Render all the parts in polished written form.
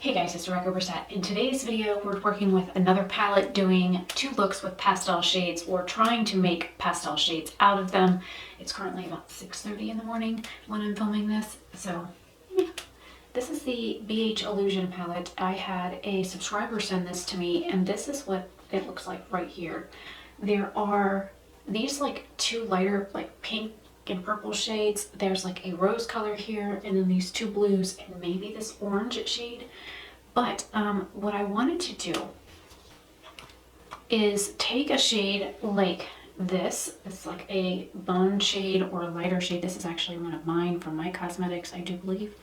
Hey guys, it's Oberstadt. In today's video, we're working with another palette doing 2 looks with pastel shades, or trying to make pastel shades out of them. It's currently about 6:30 in the morning when I'm filming this, so yeah. This is the BH Illusion palette. I had a subscriber send this to me, and this is what it looks like right here. There are these like 2 lighter like pink and purple shades. There's like a rose color here, and then these 2 blues, and maybe this orange shade. But what I wanted to do is take a shade like this. It's like a bone shade or a lighter shade. This is actually one of mine from my cosmetics, I do believe.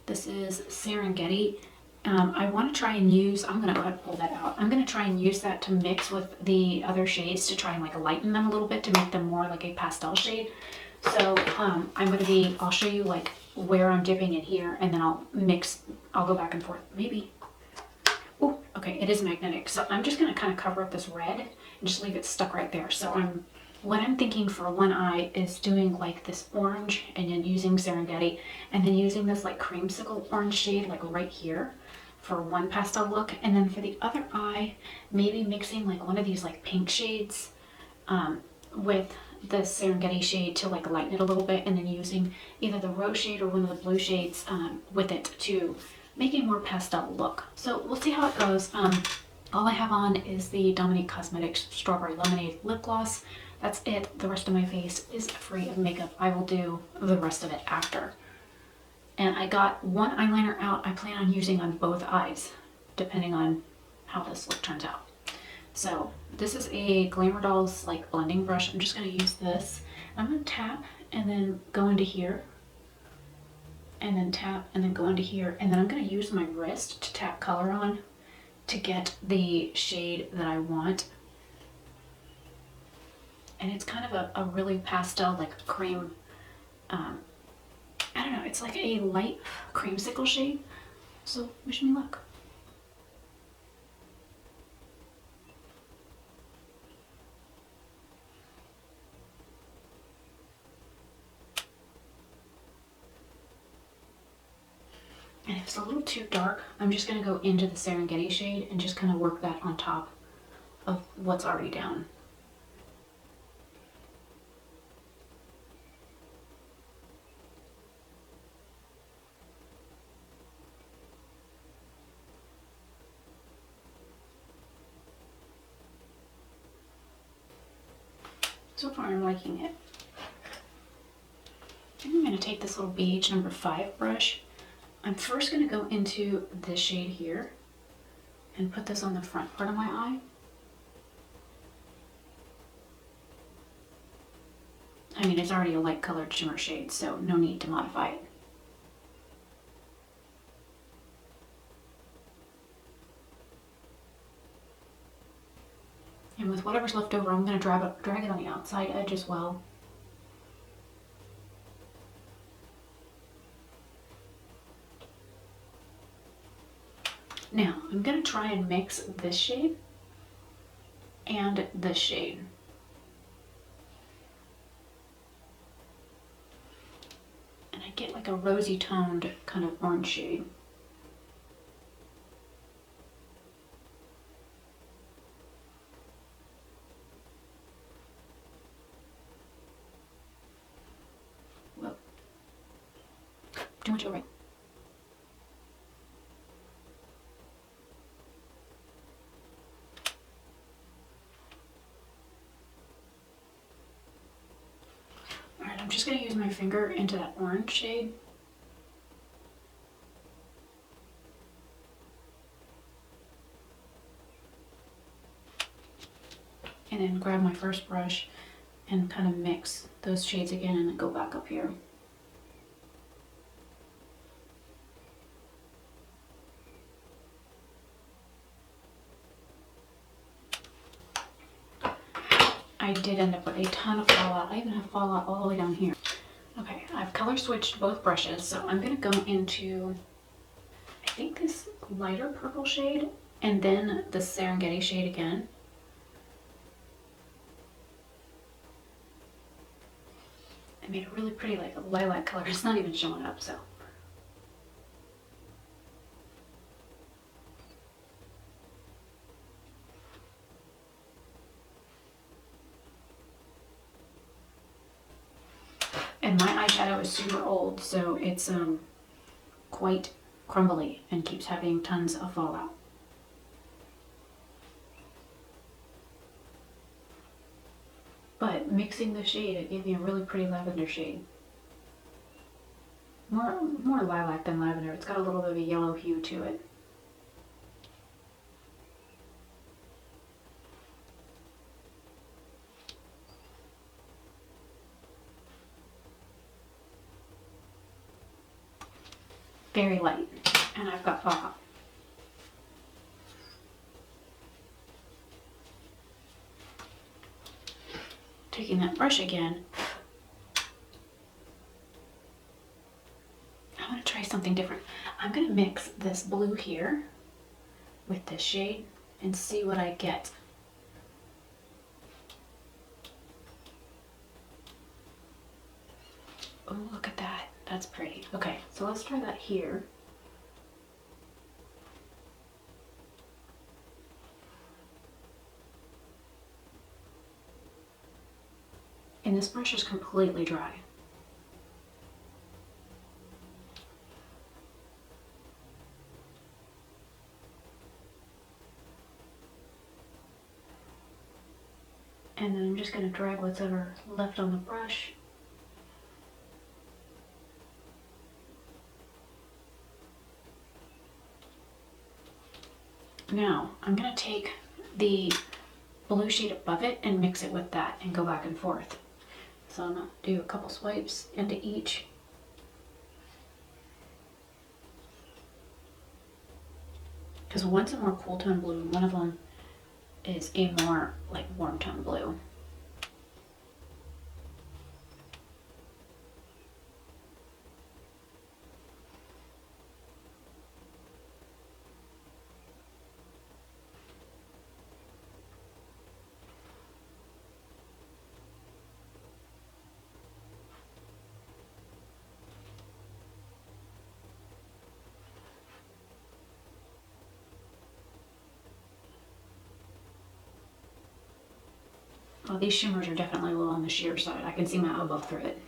This is Serengeti. I want to try and use, I'm going to go ahead and pull that out. I'm going to try and use that to mix with the other shades to try and like lighten them a little bit to make them more like a pastel shade. So I'll show you like where I'm dipping in here, and then I'll go back and forth. Maybe. Oh, okay, it is magnetic. So I'm just going to kind of cover up this red and just leave it stuck right there. So what I'm thinking for one eye is doing like this orange and then using Serengeti, and then using this like creamsicle orange shade like right here for one pastel look. And then for the other eye, maybe mixing like one of these like pink shades with the Serengeti shade to like lighten it a little bit, and then using either the rose shade or one of the blue shades with it to make a more pastel look. So we'll see how it goes. All I have on is the Dominique Cosmetics Strawberry Lemonade Lip Gloss. That's it. The rest of my face is free of makeup. I will do the rest of it after. And I got one eyeliner out I plan on using on both eyes, depending on how this look turns out. So this is a Glamour Dolls like blending brush. I'm just going to use this. I'm going to tap and then go into here, and then tap and then go into here, and then I'm going to use my wrist to tap color on to get the shade that I want. And it's kind of a really pastel like cream, I don't know, it's like a light creamsicle shade. So wish me luck. And if it's a little too dark, I'm just going to go into the Serengeti shade and just kind of work that on top of what's already down. So far I'm liking it. I'm going to take this little BH number 5 brush. I'm first going to go into this shade here and put this on the front part of my eye. I mean, it's already a light colored shimmer shade, so no need to modify it. And with whatever's left over, I'm going to drag it on the outside edge as well. Now, I'm going to try and mix this shade and this shade. And I get like a rosy toned kind of orange shade. Whoa. Too much over. I'm just going to use my finger into that orange shade. And then grab my first brush and kind of mix those shades again, and then go back up here. I did end up with a ton of fallout. I even have fallout all the way down here. Okay, I've color switched both brushes, so I'm going to go into, I think, this lighter purple shade, and then the Serengeti shade again. I made a really pretty like lilac color. It's not even showing up, so And my eyeshadow is super old, so it's quite crumbly and keeps having tons of fallout. But mixing the shade, it gave me a really pretty lavender shade. More lilac than lavender. It's got a little bit of a yellow hue to it. Very light, and I've got fallout. Taking that brush again, I'm going to try something different. I'm going to mix this blue here with this shade and see what I get. Oh, look at that. That's pretty. Okay, so let's try that here. And this brush is completely dry. And then I'm just going to drag what's ever left on the brush. Now, I'm going to take the blue shade above it and mix it with that and go back and forth. So I'm going to do a couple swipes into each. Because one's a more cool tone blue and one of them is a more like warm tone blue. Well, these shimmers are definitely a little on the sheer side. I can see my elbow through it.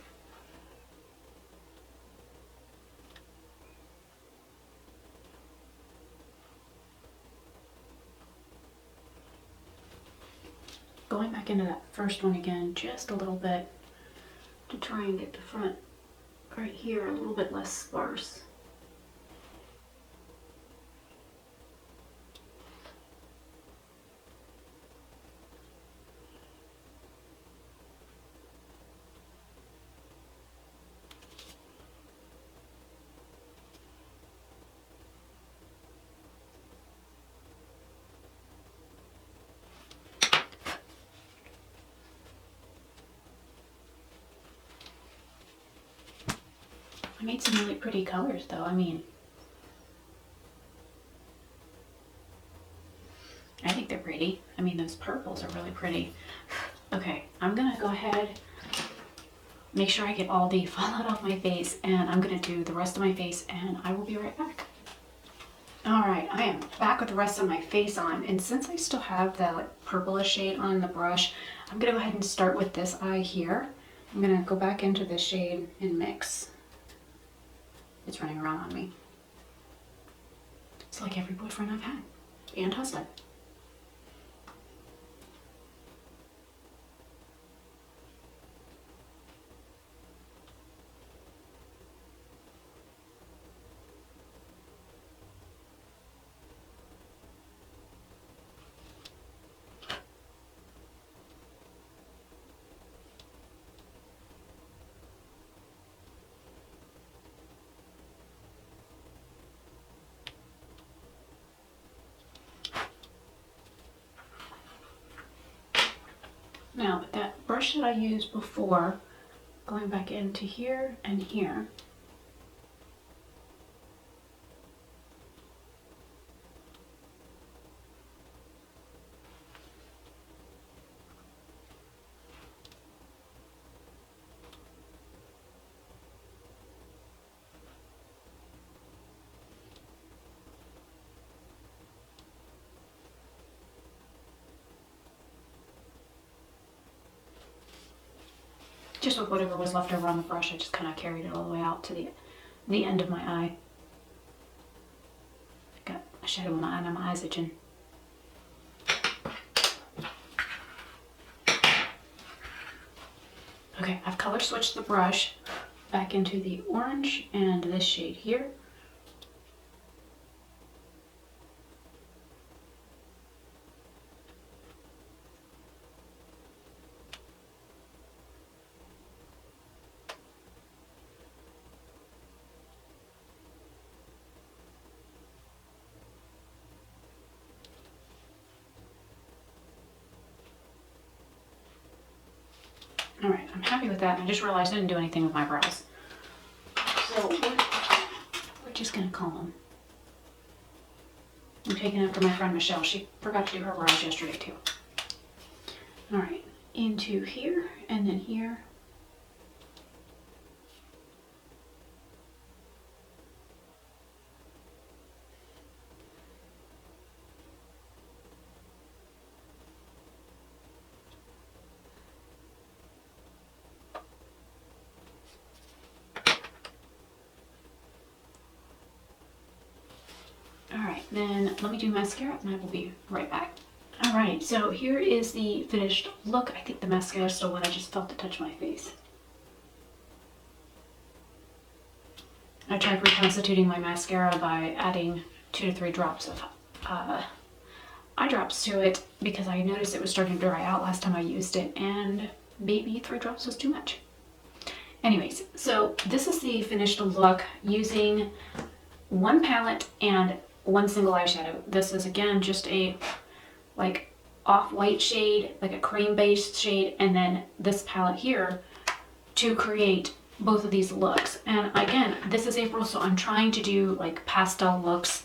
Going back into that first one again, just a little bit to try and get the front right here a little bit less sparse. I made some really pretty colors though. I mean, I think they're pretty. I mean, those purples are really pretty. Okay, I'm gonna go ahead, make sure I get all the fallout off my face, and I'm gonna do the rest of my face and I will be right back. Alright, I am back with the rest of my face on, and since I still have that like purplish shade on the brush, I'm gonna go ahead and start with this eye here. I'm gonna go back into this shade and mix. It's running around on me. It's like every boyfriend I've had and husband. Now, with that brush that I used before, going back into here and here, just with whatever was left over on the brush, I just kind of carried it all the way out to the end of my eye. Got a shadow in my eye and my eye's itching. Okay, I've color switched the brush back into the orange and this shade here. All right, I'm happy with that. I just realized I didn't do anything with my brows. So we're just gonna comb them. I'm taking after my friend Michelle. She forgot to do her brows yesterday too. All right, into here and then here. Alright, then let me do mascara and I will be right back. Alright, so here is the finished look. I think the mascara is still wet. I just felt it touch my face. I tried reconstituting my mascara by adding 2 to 3 drops of eye drops to it because I noticed it was starting to dry out last time I used it, and maybe 3 drops was too much. Anyways, so this is the finished look using one palette and one single eyeshadow. This is again just a like off-white shade, like a cream-based shade, and then this palette here to create both of these looks. And again, this is April, so I'm trying to do like pastel looks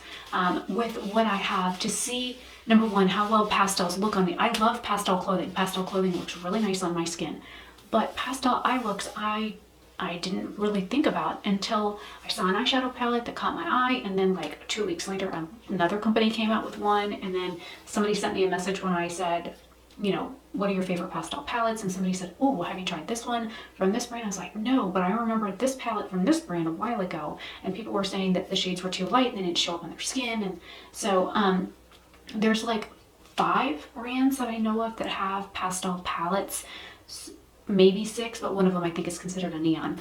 with what I have to see, number one, how well pastels look on me. I love pastel clothing. Pastel clothing looks really nice on my skin, but pastel eye looks I didn't really think about until I saw an eyeshadow palette that caught my eye, and then like 2 weeks later another company came out with one, and then somebody sent me a message when I said, you know, what are your favorite pastel palettes? And somebody said, oh, have you tried this one from this brand? I was like, no, but I remember this palette from this brand a while ago, and people were saying that the shades were too light and they didn't show up on their skin. And so there's like 5 brands that I know of that have pastel palettes, maybe 6, but one of them I think is considered a neon.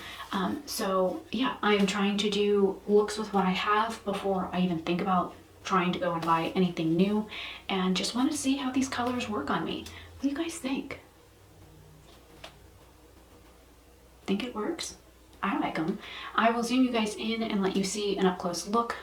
So yeah, I'm trying to do looks with what I have before I even think about trying to go and buy anything new, and just want to see how these colors work on me. What do you guys think? Think it works? I like them. I will zoom you guys in and let you see an up close look.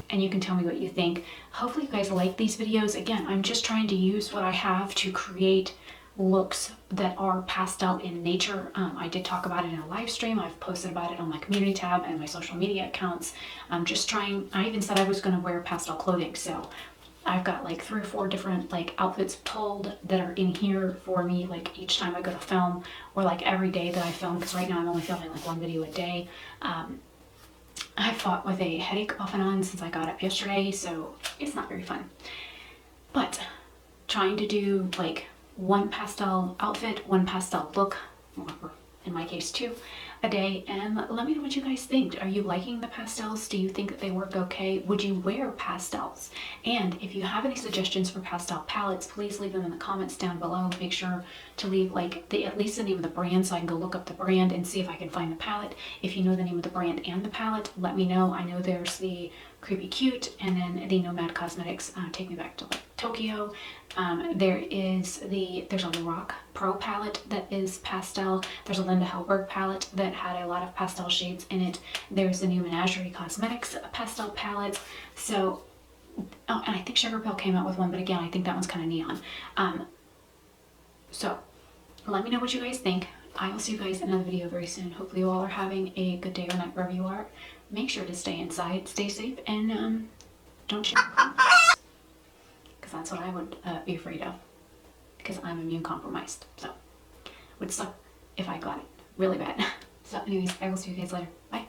And you can tell me what you think. Hopefully you guys like these videos. Again, I'm just trying to use what I have to create looks that are pastel in nature. I did talk about it in a live stream. I've posted about it on my community tab and my social media accounts. I'm just trying, I even said I was going to wear pastel clothing, so I've got like 3 or 4 different like outfits pulled that are in here for me, like each time I go to film, or like every day that I film, because right now I'm only filming like 1 video a day. I fought with a headache off and on since I got up yesterday, so it's not very fun. But trying to do like 1 pastel outfit, 1 pastel look, or in my case 2 a day, and let me know what you guys think. Are you liking the pastels? Do you think that they work okay? Would you wear pastels? And if you have any suggestions for pastel palettes, please leave them in the comments down below. Make sure to leave like at least the name of the brand so I can go look up the brand and see if I can find the palette. If you know the name of the brand and the palette, let me know. I know there's the Creepy Cute and then the Nomad Cosmetics Take Me Back to like Tokyo. There's a Lorac Pro palette that is pastel. There's a Linda Hellberg palette that had a lot of pastel shades in it. There's the new Menagerie Cosmetics pastel palette. So Oh, and I think Sugar Pill came out with one, but again, I think that one's kind of neon. So let me know what you guys think. I will see you guys in another video very soon. Hopefully you all are having a good day or night wherever you are. Make sure to stay inside, stay safe, and don't share because that's what I would be afraid of, because I'm immune compromised. So it would suck if I got it really bad. So anyways, I will see you guys later. Bye.